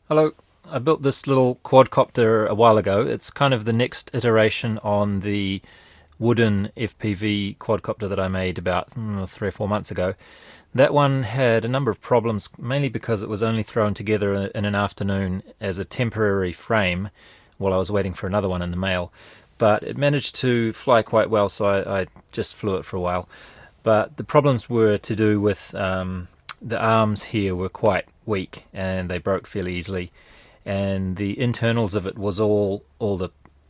Hello, I built this little quadcopter a while ago. It's kind of the next iteration on the wooden FPV quadcopter that I made about 3 or 4 months ago. That one had a number of problems, mainly because it was only thrown together in an afternoon as a temporary frame while I was waiting for another one in the mail. But it managed to fly quite well, so I just flew it for a while. But the problems were to do with the arms here were quite weak and they broke fairly easily. And the internals of it was all the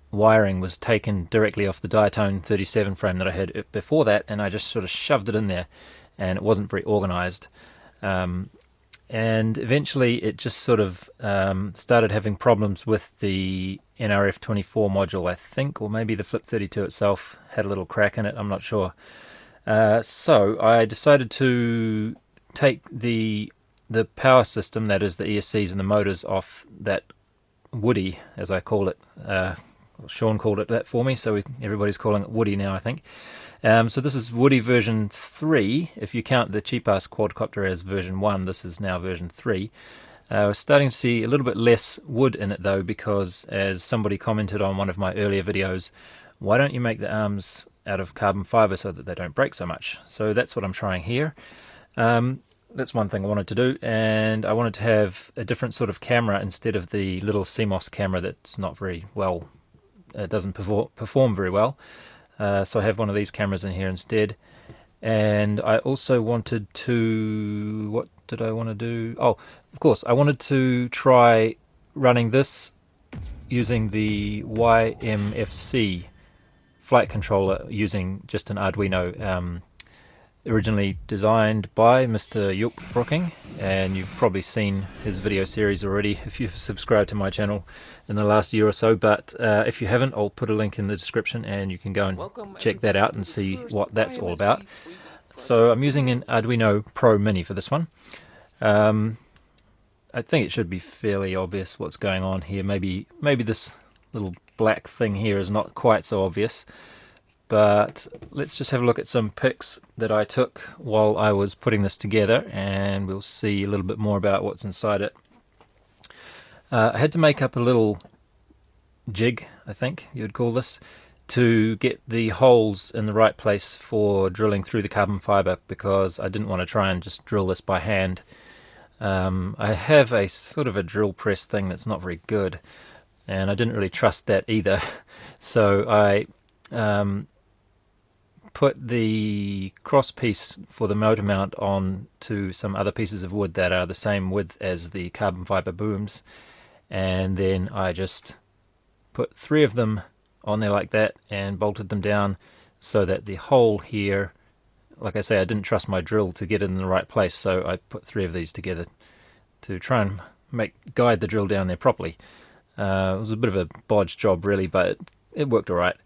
wiring was taken directly off the Diatone 37 frame that I had before that, and I just sort of shoved it in there, and it wasn't very organized. And eventually it just sort of started having problems with the NRF24 module, I think, or maybe the Flip 32 itself had a little crack in it, I'm not sure. So I decided to take the power system, that is the ESCs and the motors, off that Woody, as I call it. Sean called it that for me, so everybody's calling it Woody now, I think. So this is Woody version 3. If you count the cheap-ass quadcopter as version 1, this is now version 3. We're starting to see a little bit less wood in it, though, because as somebody commented on one of my earlier videos, why don't you make the arms out of carbon fiber so that they don't break so much? So that's what I'm trying here. That's one thing I wanted to do, and I wanted to have a different sort of camera instead of the little CMOS camera that's not very well, doesn't perform very well. So I have one of these cameras in here instead. And I also wanted to, what did I want to do? Oh, of course, I wanted to try running this using the YMFC flight controller using just an Arduino, originally designed by Mr. Yuk Brooking, and you've probably seen his video series already if you've subscribed to my channel in the last year or so, but if you haven't, I'll put a link in the description and you can go and check that out and see what that's all about. So I'm using an Arduino Pro Mini for this one. I think it should be fairly obvious what's going on here. Maybe this little black thing here is not quite so obvious, but let's just have a look at some pics that I took while I was putting this together, and we'll see a little bit more about what's inside it. I had to make up a little jig, I think you would call this, to get the holes in the right place for drilling through the carbon fiber, because I didn't want to try and just drill this by hand. I have a sort of a drill press thing that's not very good, and I didn't really trust that either. So I put the cross piece for the motor mount on to some other pieces of wood that are the same width as the carbon fiber booms, and then I just put 3 of them on there like that and bolted them down so that the hole here, like I say, I didn't trust my drill to get it in the right place, so I put 3 of these together to try and guide the drill down there properly. It was a bit of a bodge job really, but it worked alright.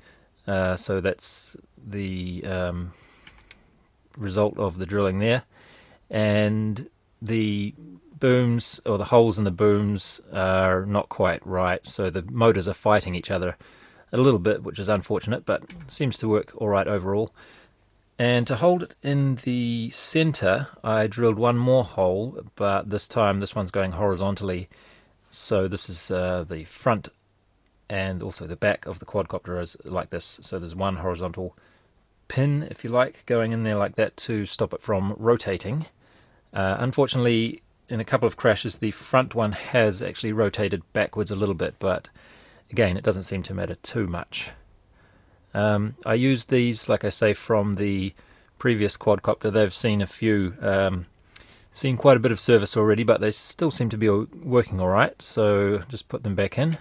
So that's the result of the drilling there, and the booms, or the holes in the booms, are not quite right, so the motors are fighting each other a little bit, which is unfortunate, but seems to work alright overall. And to hold it in the center, I drilled one more hole, but this time this one's going horizontally, so this is the front and also the back of the quadcopter is like this. So there's one horizontal pin, if you like, going in there like that to stop it from rotating. Unfortunately, in a couple of crashes, the front one has actually rotated backwards a little bit, but again, it doesn't seem to matter too much. I used these, like I say, from the previous quadcopter. They've seen seen quite a bit of service already, but they still seem to be working alright, so just put them back in.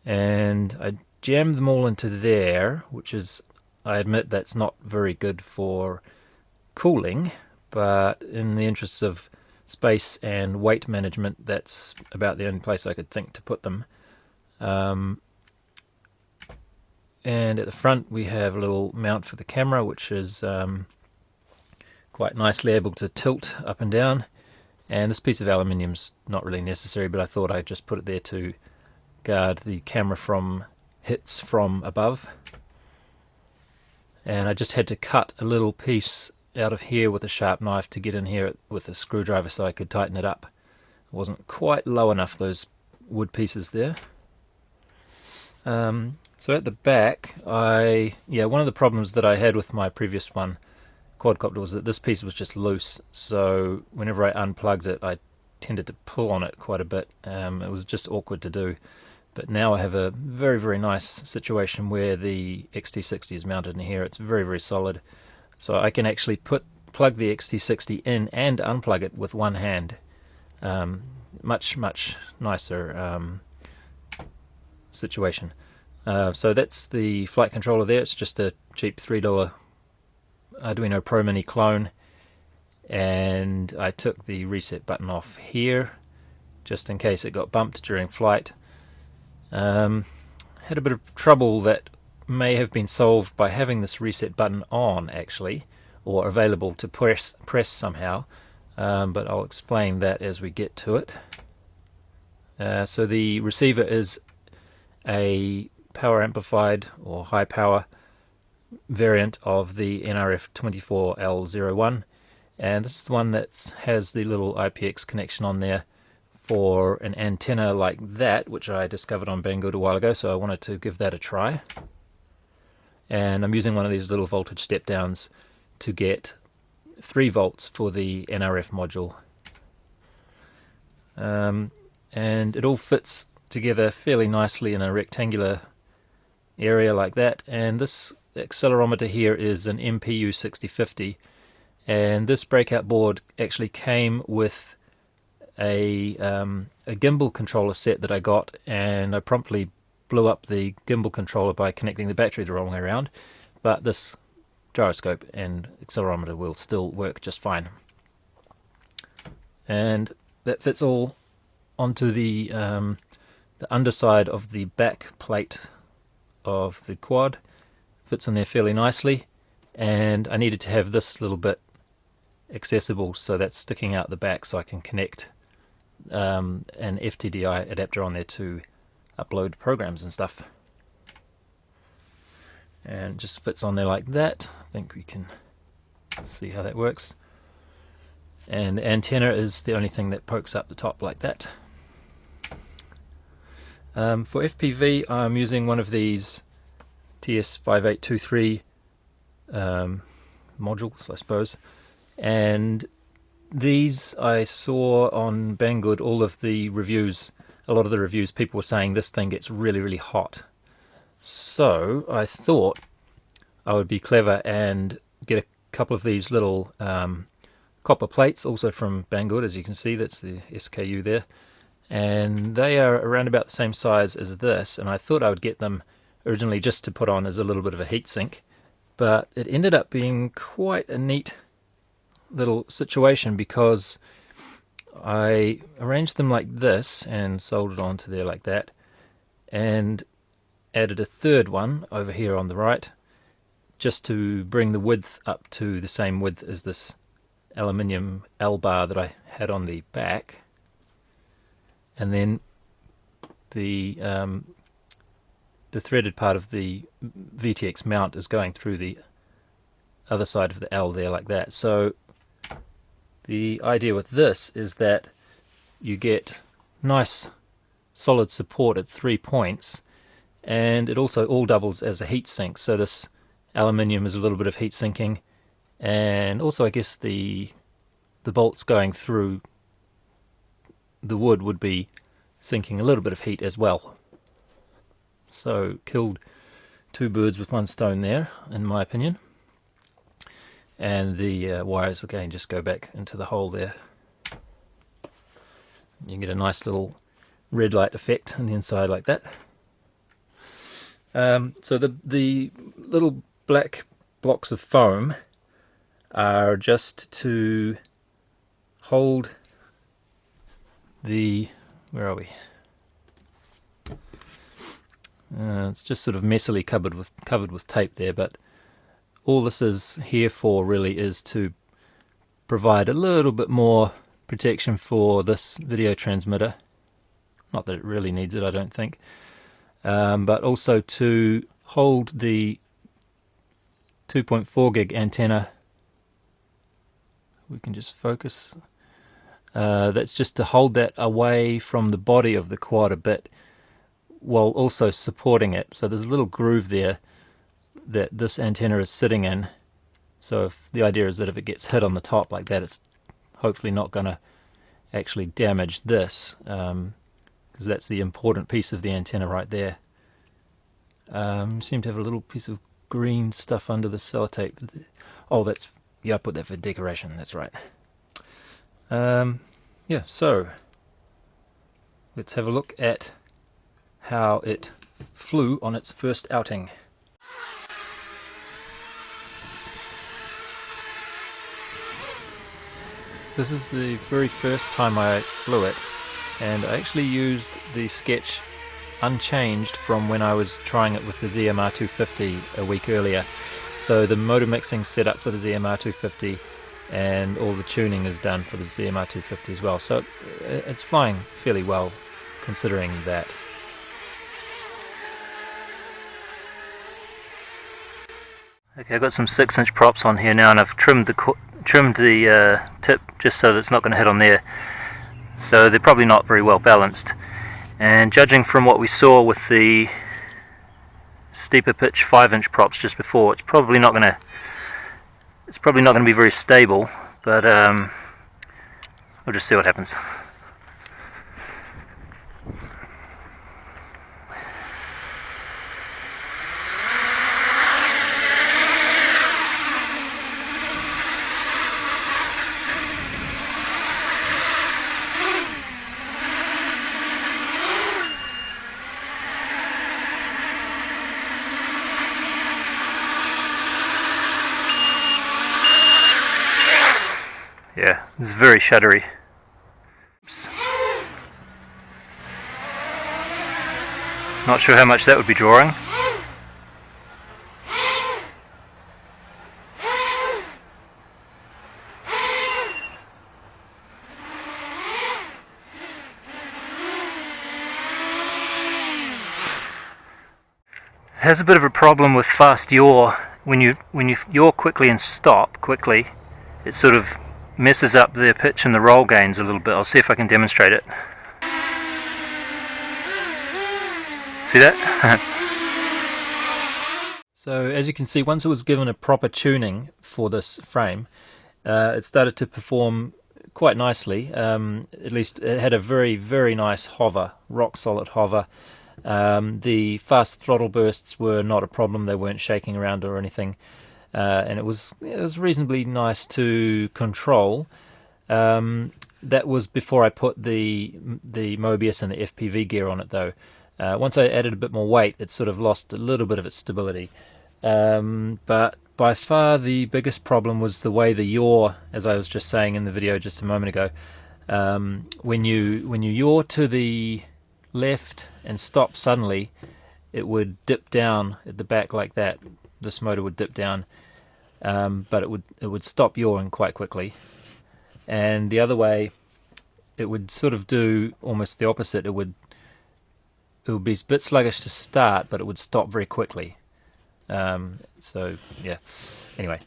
And I jammed them all into there, which is, I admit, that's not very good for cooling, but in the interests of space and weight management, that's about the only place I could think to put them. And at the front we have a little mount for the camera, which is quite nicely able to tilt up and down, and this piece of aluminium's not really necessary, but I thought I'd just put it there to guard the camera from hits from above. And I just had to cut a little piece out of here with a sharp knife to get in here with a screwdriver so I could tighten it up. wasn't quite low enough, those wood pieces there. So at the back, one of the problems that I had with my previous one, Quadcopter, was that this piece was just loose, so whenever I unplugged it I tended to pull on it quite a bit. It was just awkward to do. But now I have a very, very nice situation where the XT60 is mounted in here. It's very, very solid. So I can actually plug the XT60 in and unplug it with one hand. Much, much nicer situation. So that's the flight controller there. It's just a cheap $3 Arduino Pro Mini clone. And I took the reset button off here just in case it got bumped during flight. Had a bit of trouble that may have been solved by having this reset button on, actually, or available to press somehow, but I'll explain that as we get to it. So the receiver is a power amplified or high power variant of the NRF24L01, and this is the one that has the little IPX connection on there for an antenna like that, which I discovered on Banggood a while ago, so I wanted to give that a try. And I'm using one of these little voltage step downs to get 3 volts for the NRF module. And it all fits together fairly nicely in a rectangular area like that. And this accelerometer here is an MPU 6050, and this breakout board actually came with a gimbal controller set that I got, and I promptly blew up the gimbal controller by connecting the battery the wrong way around, but this gyroscope and accelerometer will still work just fine. And that fits all onto the underside of the back plate of the quad. Fits in there fairly nicely, and I needed to have this little bit accessible, so that's sticking out the back so I can connect an FTDI adapter on there to upload programs and stuff. And it just fits on there like that. I think we can see how that works. And the antenna is the only thing that pokes up the top like that. For FPV, I'm using one of these TS5823 modules, I suppose, and these I saw on Banggood. All of the reviews, a lot of the reviews, people were saying this thing gets really, really hot. So I thought I would be clever and get a couple of these little copper plates, also from Banggood, as you can see. That's the SKU there, and they are around about the same size as this, and I thought I would get them originally just to put on as a little bit of a heat sink, but it ended up being quite a neat little situation because I arranged them like this and soldered onto there like that, and added a third one over here on the right just to bring the width up to the same width as this aluminium L bar that I had on the back, and then the threaded part of the VTX mount is going through the other side of the L there like that. So the idea with this is that you get nice solid support at 3 points, and it also all doubles as a heat sink. So this aluminium is a little bit of heat sinking, and also I guess the bolts going through the wood would be sinking a little bit of heat as well. So killed 2 birds with 1 stone there, in my opinion. And the wires again just go back into the hole there. You get a nice little red light effect on the inside like that. So the little black blocks of foam are just to hold the, where are we? It's just sort of messily covered with tape there, but all this is here for really is to provide a little bit more protection for this video transmitter. Not that it really needs it, I don't think, but also to hold the 2.4 gig antenna. We can just focus That's just to hold that away from the body of the quad a bit while also supporting it. So there's a little groove there that this antenna is sitting in. So if the idea is that if it gets hit on the top like that, it's hopefully not going to actually damage this, because that's the important piece of the antenna right there. Seem to have a little piece of green stuff under the sellotape. Oh, that's, yeah, I put that for decoration, that's right. Yeah, so let's have a look at how it flew on its first outing. This is the very first time I flew it, and I actually used the sketch unchanged from when I was trying it with the ZMR250 a week earlier. So the motor mixing set up for the ZMR250 and all the tuning is done for the ZMR250 as well. So it's flying fairly well considering that. Okay, I've got some 6-inch props on here now, and I've trimmed the tip just so that it's not going to hit on there. So they're probably not very well balanced. And judging from what we saw with the steeper pitch 5-inch props just before, it's probably not going to be very stable. But we'll just see what happens. Yeah, it's very shuddery. Oops. Not sure how much that would be drawing. It has a bit of a problem with fast yaw. When you yaw quickly and stop quickly, it sort of messes up the pitch and the roll gains a little bit. I'll see if I can demonstrate it. See that? So as you can see, once it was given a proper tuning for this frame, it started to perform quite nicely. At least it had a very, very nice hover, rock solid hover. The fast throttle bursts were not a problem. They weren't shaking around or anything. And it was reasonably nice to control. That was before I put the Mobius and the FPV gear on it, though. Once I added a bit more weight, it sort of lost a little bit of its stability. But by far the biggest problem was the way the yaw, as I was just saying in the video just a moment ago. When you yaw to the left and stop suddenly, it would dip down at the back like that. This motor would dip down, but it would stop yawing quite quickly. And the other way, it would sort of do almost the opposite. It would be a bit sluggish to start, but it would stop very quickly. So yeah. Anyway,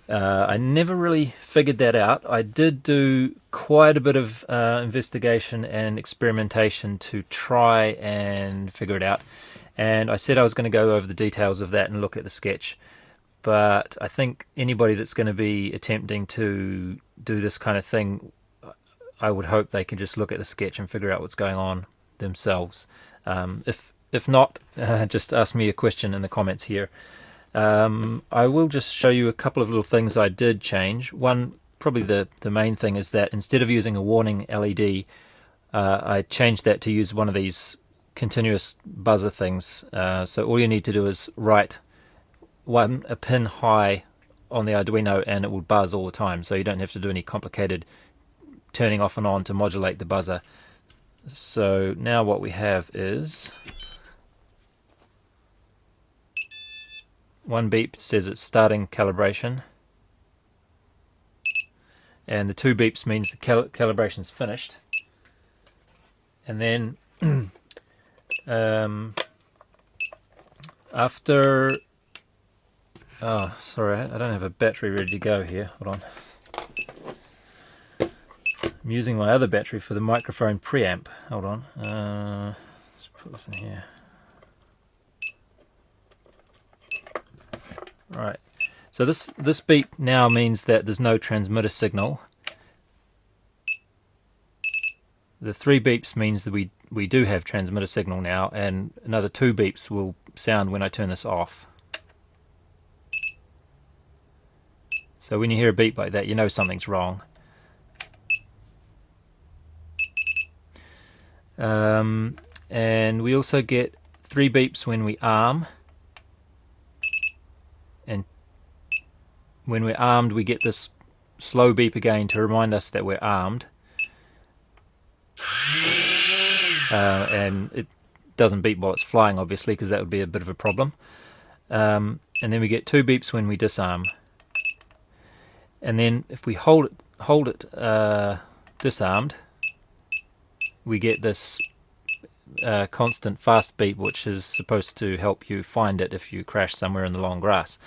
I never really figured that out. I did do quite a bit of investigation and experimentation to try and figure it out. And I said I was going to go over the details of that and look at the sketch. But I think anybody that's going to be attempting to do this kind of thing, I would hope they can just look at the sketch and figure out what's going on themselves. If not, just ask me a question in the comments here. I will just show you a couple of little things I did change. One, probably the main thing, is that instead of using a warning LED, I changed that to use one of these continuous buzzer things. So all you need to do is write a pin high on the Arduino and it will buzz all the time, so you don't have to do any complicated turning off and on to modulate the buzzer. So now what we have is one beep says it's starting calibration, and the 2 beeps means the calibration's finished. And then after, oh sorry, I don't have a battery ready to go here, hold on. I'm using my other battery for the microphone preamp. Hold on. Let's put this in here. Right. So this beep now means that there's no transmitter signal. The 3 beeps means that we do have transmitter signal now, and another 2 beeps will sound when I turn this off. So when you hear a beep like that, you know something's wrong. And we also get 3 beeps when we arm, and when we're armed we get this slow beep again to remind us that we're armed. And it doesn't beep while it's flying, obviously, because that would be a bit of a problem. And then we get 2 beeps when we disarm. And then if we hold it disarmed, we get this constant fast beep, which is supposed to help you find it if you crash somewhere in the long grass.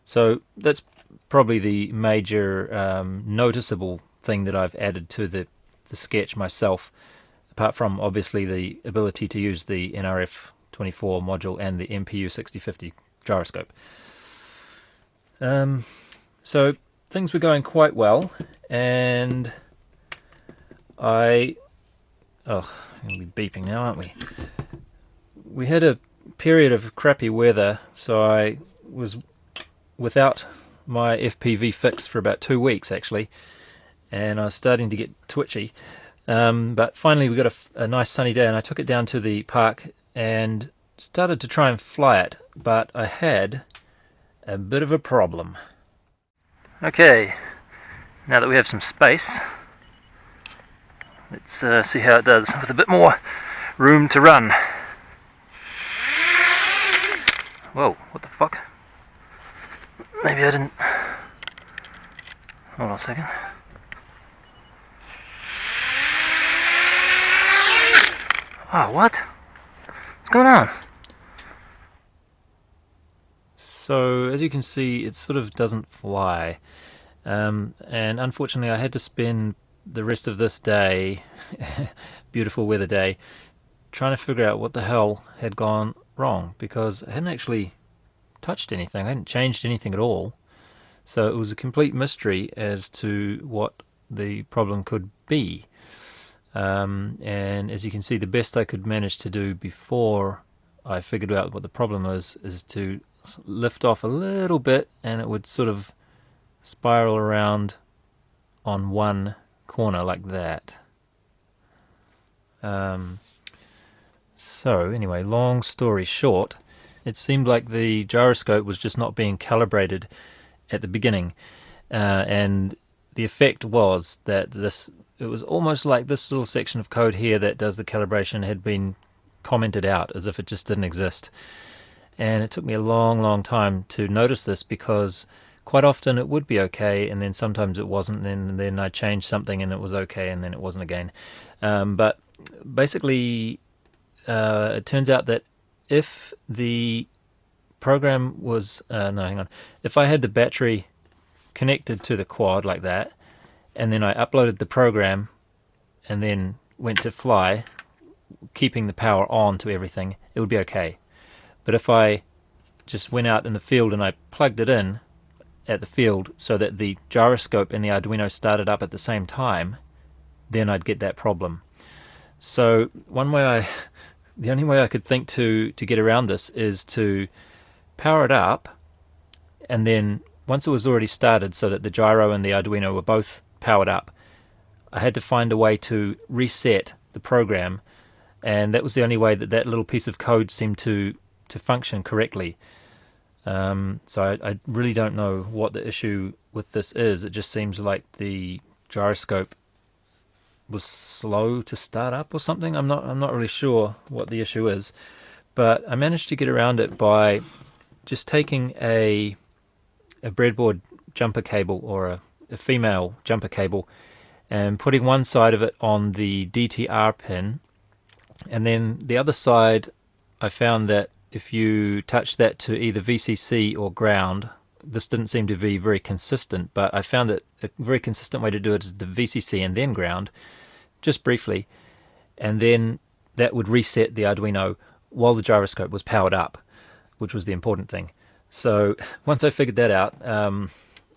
So that's probably the major noticeable thing that I've added to the sketch myself, apart from obviously the ability to use the NRF24 module and the MPU 6050 gyroscope. So things were going quite well, and we'll be beeping now, aren't we? We had a period of crappy weather, so I was without my FPV fix for about 2 weeks actually, and I was starting to get twitchy. But finally we got a nice sunny day, and I took it down to the park and started to try and fly it, but I had a bit of a problem. Okay, now that we have some space, let's see how it does with a bit more room to run. Whoa, what the fuck? Maybe I didn't... Hold on a second. Oh, what? What's going on? So, as you can see, it sort of doesn't fly. And unfortunately I had to spend the rest of this day, beautiful weather day, trying to figure out what the hell had gone wrong, because I hadn't actually touched anything, I hadn't changed anything at all. So it was a complete mystery as to what the problem could be. And as you can see, the best I could manage to do before I figured out what the problem was is to lift off a little bit, and it would sort of spiral around on one corner like that. So anyway, long story short, it seemed like the gyroscope was just not being calibrated at the beginning, and the effect was that it was almost like this little section of code here that does the calibration had been commented out as if it just didn't exist. And it took me a long time to notice this, because quite often it would be okay, and then sometimes it wasn't, and then I changed something and it was okay, and then it wasn't again. But basically it turns out that if the program was if I had the battery connected to the quad like that, and then I uploaded the program and then went to fly, keeping the power on to everything, it would be okay. But if I just went out in the field and I plugged it in at the field so that the gyroscope and the Arduino started up at the same time, then I'd get that problem. So the only way I could think to get around this is to power it up, and then once it was already started so that the gyro and the Arduino were both powered up, I had to find a way to reset the program, and that was the only way that that little piece of code seemed to function correctly. So I really don't know what the issue with this is. It just seems like the gyroscope was slow to start up or something. I'm not really sure what the issue is, but I managed to get around it by just taking a breadboard jumper cable, or a female jumper cable, and putting one side of it on the DTR pin, and then the other side I found that if you touch that to either VCC or ground, this didn't seem to be very consistent, but I found that a very consistent way to do it is the VCC and then ground, just briefly, and then that would reset the Arduino while the gyroscope was powered up, which was the important thing. So once I figured that out,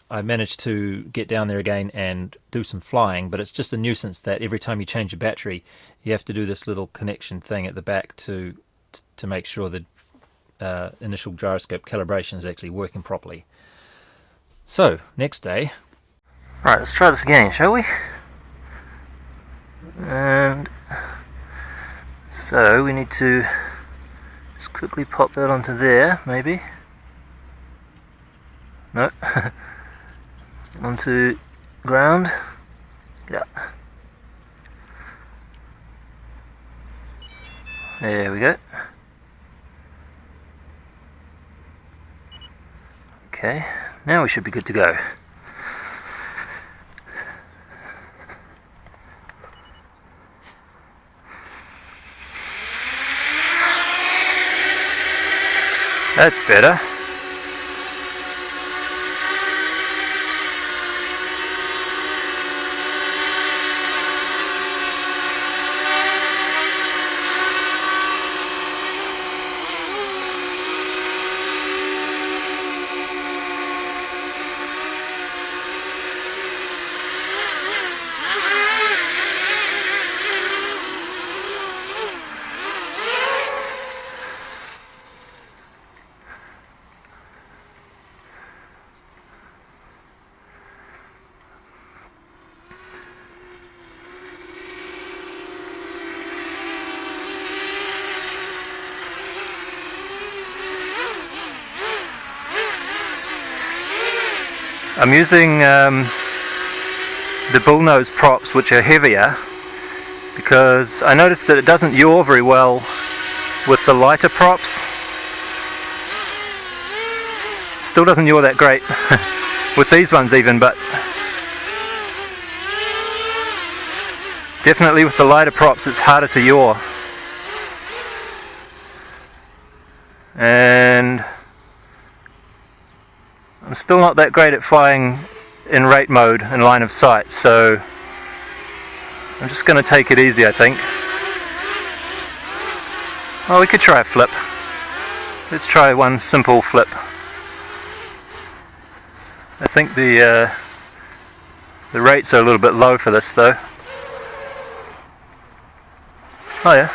I managed to get down there again and do some flying, but it's just a nuisance that every time you change a battery, you have to do this little connection thing at the back to make sure the initial gyroscope calibration is actually working properly. So, next day. Right, let's try this again, shall we? And so we need to just quickly pop that onto there, maybe. No. Onto ground. Yeah. There we go. Okay, now we should be good to go. That's better. I'm using the bullnose props, which are heavier, because I noticed that it doesn't yaw very well with the lighter props. Still doesn't yaw that great with these ones even, but definitely with the lighter props it's harder to yaw. And I'm still not that great at flying in rate mode and line of sight, so I'm just going to take it easy, I think. Oh, we could try a flip. Let's try one simple flip. I think the rates are a little bit low for this though. Oh yeah.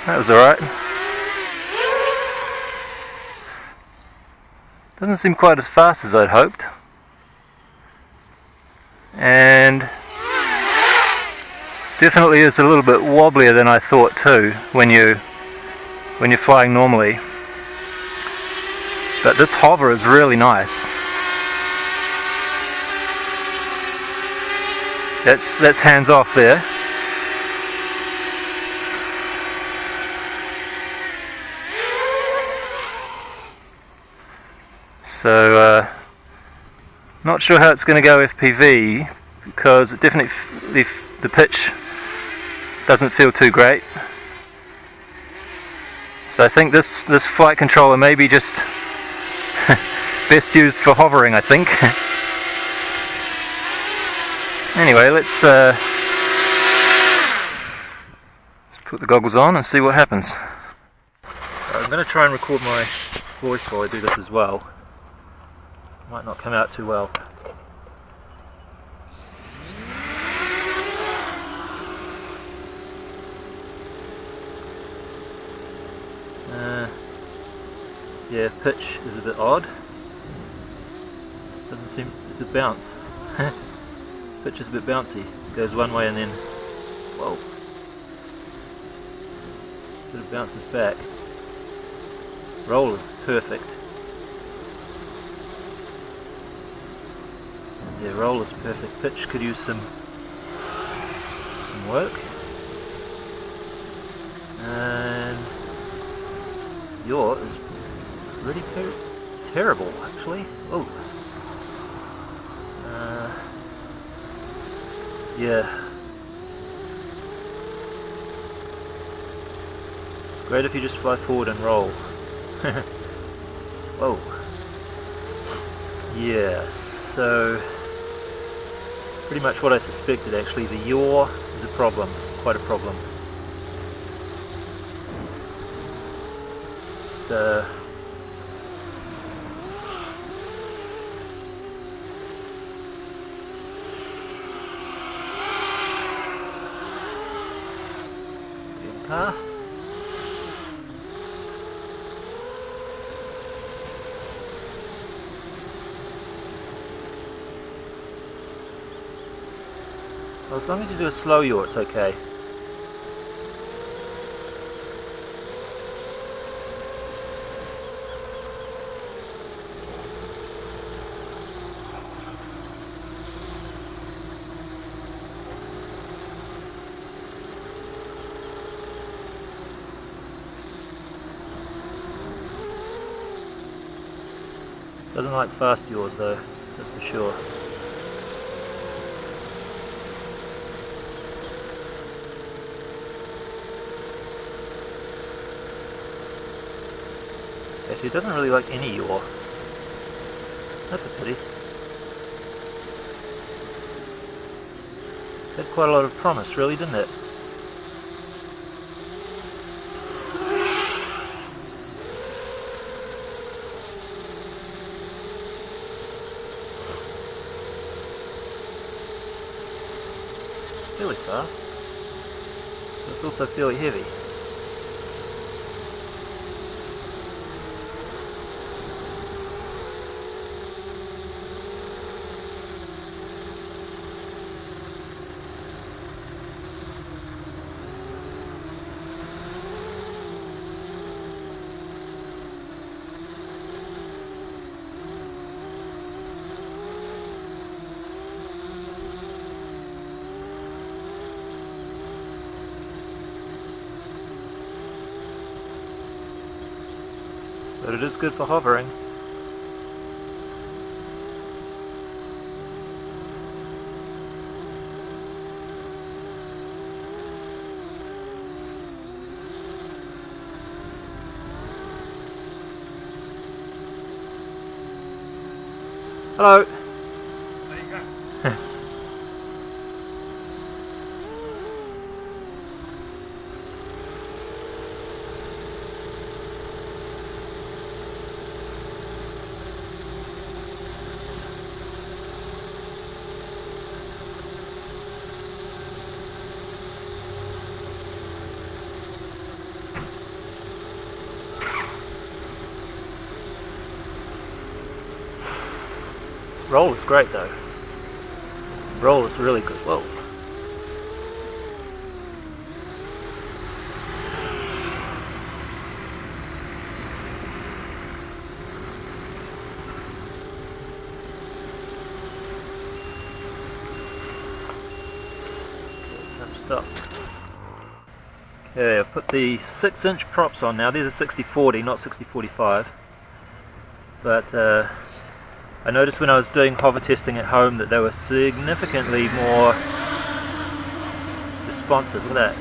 That was alright. Doesn't seem quite as fast as I'd hoped. And definitely is a little bit wobblier than I thought too when you're flying normally. But this hover is really nice. That's hands off there. So not sure how it's going to go FPV, because it definitely the pitch doesn't feel too great. So I think this flight controller may be just best used for hovering, I think. Anyway, let's put the goggles on and see what happens. I'm going to try and record my voice while I do this as well. Might not come out too well. Yeah, pitch is a bit odd. Doesn't seem, it's a bounce. Pitch is a bit bouncy. Goes one way and then, whoa. Sort of bounces back. Roll is perfect. Yeah, roll is perfect. Pitch could use some work. And yaw is really terrible, actually. Oh. Yeah. Great if you just fly forward and roll. Whoa. Yeah, so pretty much what I suspected actually. The yaw is a problem, quite a problem. So car. Well, as long as you do a slow yaw, it's okay. Doesn't like fast yaws though, that's for sure. Actually, it doesn't really like any yaw. That's a pity. It had quite a lot of promise, really, didn't it? Fairly fast, but it's also fairly heavy. But it is good for hovering. Hello. There you go. Roll is great though. Roll is really good. Whoa. Stop. Okay, I've put the 6-inch props on now. These are 60-40, not 60-45. But I noticed when I was doing hover testing at home that they were significantly more responsive. Look at that.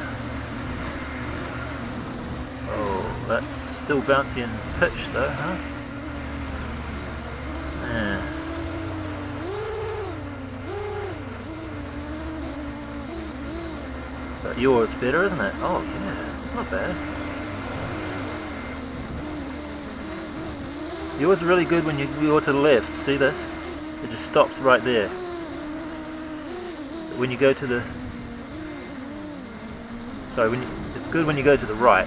Oh, that's still bouncy and pitched though, huh? Yeah. But yours better, isn't it? Oh yeah, it's not bad. Yours is really good when you yaw to the left. See this? It just stops right there. But when you go to the... Sorry, it's good when you go to the right.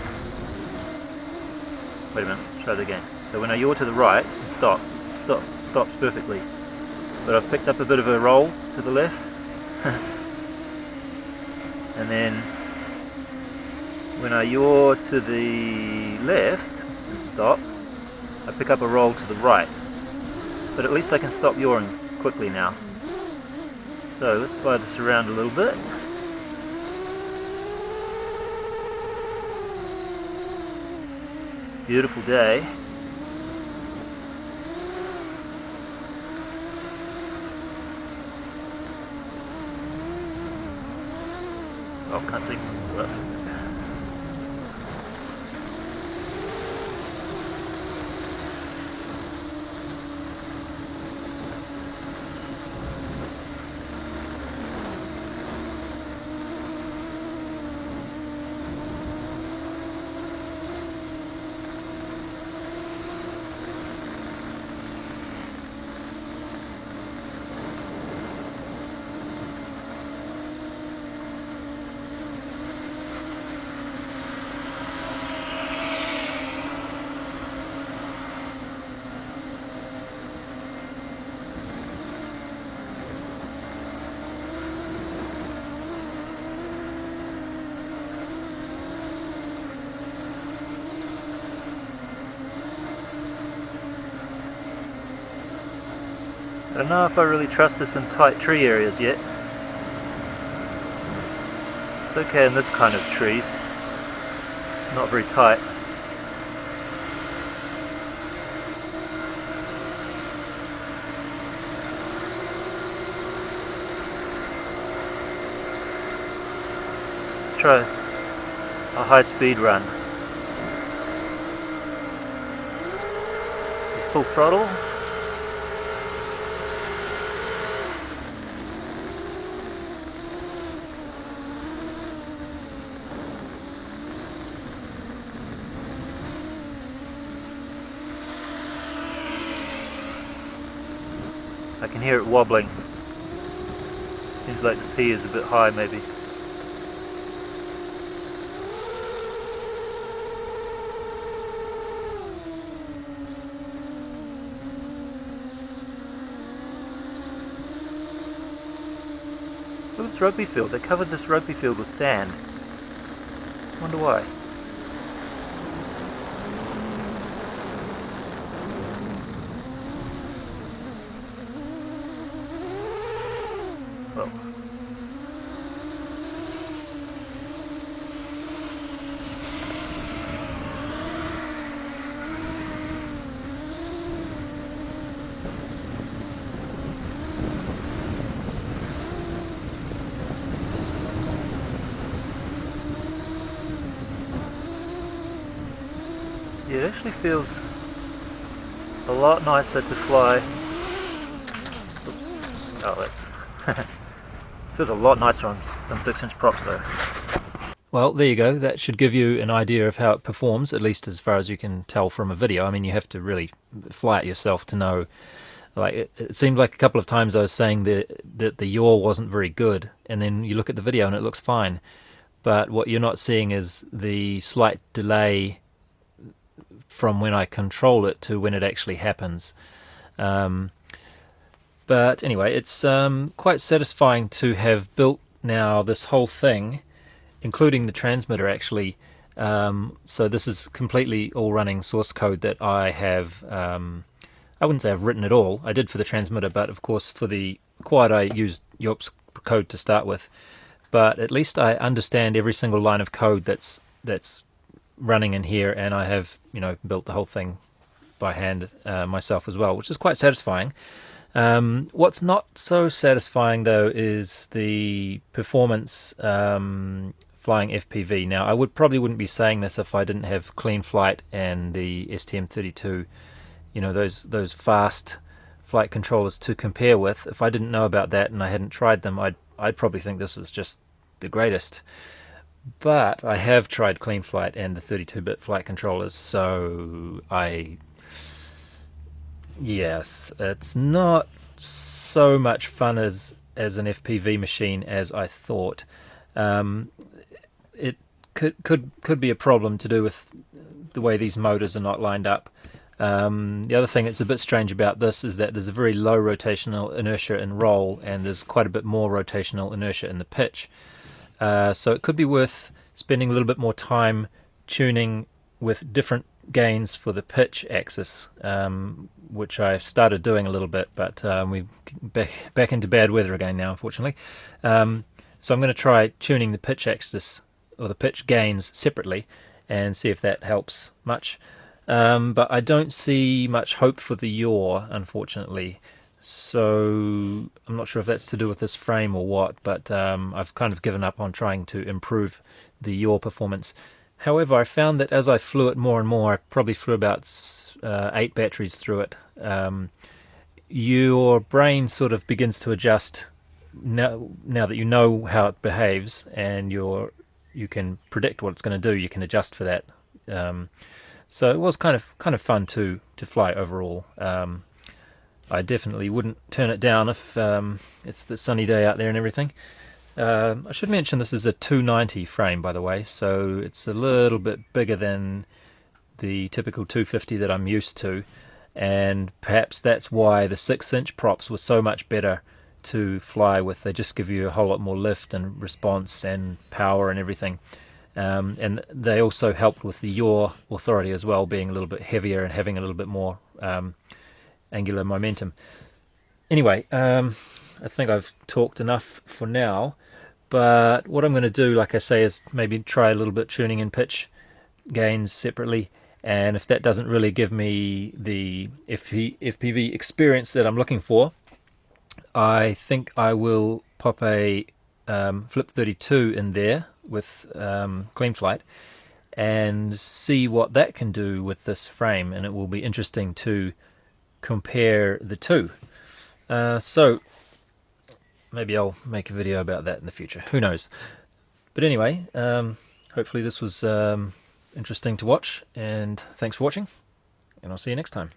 Wait a minute, try that again. So when I yaw to the right, it stops perfectly. But I've picked up a bit of a roll to the left. And then when I yaw to the left and stop, I pick up a roll to the right. But at least I can stop yawing quickly now. So let's fly this around a little bit. Beautiful day. Oh, can't see. I don't know if I really trust this in tight tree areas yet. It's okay in this kind of trees, not very tight. Let's try a high speed run. Full throttle. I can hear it wobbling. Seems like the P is a bit high maybe. Look at this rugby field. They covered this rugby field with sand. Wonder why. Well. Yeah, it actually feels a lot nicer to fly. Oops. Oh, that's feels a lot nicer on 6-inch props though. Well, there you go. That should give you an idea of how it performs, at least as far as you can tell from a video. I mean, you have to really fly it yourself to know. Like it seemed like a couple of times I was saying that the yaw wasn't very good, and then you look at the video and it looks fine. But what you're not seeing is the slight delay from when I control it to when it actually happens. But anyway, it's quite satisfying to have built now this whole thing, including the transmitter actually. So this is completely all running source code that I have. I wouldn't say I've written it all. I did for the transmitter, but of course for the quad I used York's code to start with. But at least I understand every single line of code that's running in here, and I have built the whole thing by hand myself as well, which is quite satisfying. What's not so satisfying though is the performance flying FPV. Now I probably wouldn't be saying this if I didn't have Clean Flight and the STM32, those fast flight controllers to compare with. If I didn't know about that and I hadn't tried them, I'd probably think this was just the greatest. But I have tried Clean Flight and the 32-bit flight controllers, so yes, it's not so much fun as an FPV machine as I thought. It could be a problem to do with the way these motors are not lined up. The other thing that's a bit strange about this is that there's a very low rotational inertia in roll, and there's quite a bit more rotational inertia in the pitch. So it could be worth spending a little bit more time tuning with different gains for the pitch axis, which I've started doing a little bit, but we're back into bad weather again now, unfortunately. So I'm going to try tuning the pitch axis or the pitch gains separately and see if that helps much. But I don't see much hope for the yaw, unfortunately. So I'm not sure if that's to do with this frame or what, but I've kind of given up on trying to improve the yaw performance. However, I found that as I flew it more and more, I probably flew about 8 batteries through it, your brain sort of begins to adjust now that you know how it behaves and you can predict what it's going to do. You can adjust for that. So it was kind of fun to fly overall. I definitely wouldn't turn it down if it's the sunny day out there and everything. I should mention this is a 290 frame, by the way, so it's a little bit bigger than the typical 250 that I'm used to, and perhaps that's why the 6-inch props were so much better to fly with. They just give you a whole lot more lift and response and power and everything. And they also helped with the yaw authority as well, being a little bit heavier and having a little bit more angular momentum. Anyway, I think I've talked enough for now. But what I'm going to do, like I say, is maybe try a little bit tuning in pitch gains separately. And if that doesn't really give me the FPV experience that I'm looking for, I think I will pop a Flip 32 in there with Clean Flight and see what that can do with this frame. And it will be interesting to compare the two. So maybe I'll make a video about that in the future. Who knows? But anyway, hopefully this was interesting to watch, and thanks for watching, and I'll see you next time.